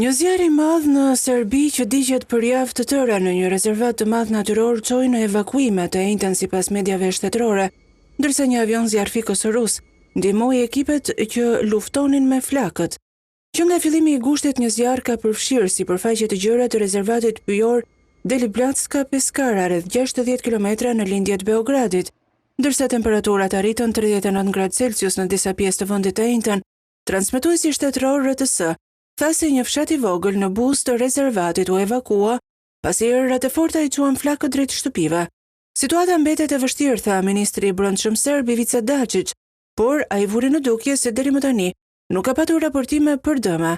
Një zjarr i madh në Serbi që digjet për javë të tëra në një rezervat të madh natyror çoi në evakuime të njëjtën sipas mediave shtetërore, ndërsa një avion zjarfikës rus ndihmoi ekipet që luftonin me flakët. Që nga fillimi i gushtit një zjarr ka përfshirë sipërfaqe të gjëra të rezervatit pyjor Deliblatska Peskara rreth 60 kilometra në lindje të Beogradit, ndërsa temperaturat arritën 39 gradë Celsius në disa pjesë të vendit të njëjtën. Transmetuesi shtetëror RTS tha se një fshat i vogël në buzë të rezervatit u evakua pasi erët e forta i çuan flakët drejt shtëpive. Situata mbetet e vështirë, tha ministri i brendshëm serb Ivica Dačić, por ai vuri në dukje se deri më tani nuk ka patur raportime për dëme.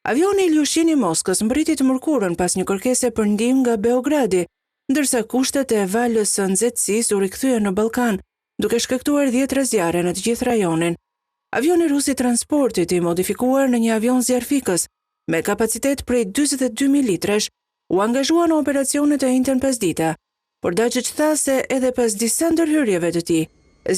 Avioni Ilyushin i Moskës mbriti të mërkurën pas një kërkese për ndihmë nga Beogradi, ndërsa kushtet e valës së nxehtësisë u rikthyen në Ballkan, duke shkaktuar 10 zjarre në të gjithë rajonin. Avioni rus i transportit i modifikuar në një avion zjarfikës me kapacitet prej 42.000 litresh u angazhua në operacionet e njëjtën pasdite, por Dačić tha se edhe pas disa ndërhyrjeve të tij,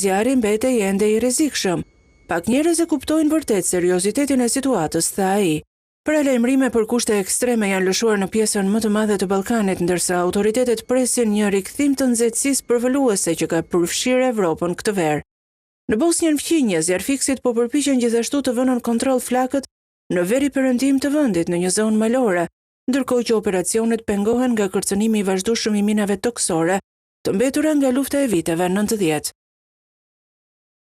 zjarri mbetej ende i rrezikshëm. Pak njerëz e kuptojnë vërtet seriozitetin e situatës, tha ai. Paralajmërime për kushte ekstreme janë lëshuar në pjesën më të madhe të Ballkanit, ndërsa autoritetet presin një rikthim të nxehtësisë përvoluese që ka përfshirë Evropën këtë verë. Në Bosnjën fqinje, zjarfikësit po përpiqen gjithashtu të vënë në kontroll flakët në veri perëndim të vendit në një zonë malore, ndërkohë që operacionet pengohen nga kërcënimi i vazhdueshëm i minave toksore të mbetura nga lufta e viteve 90.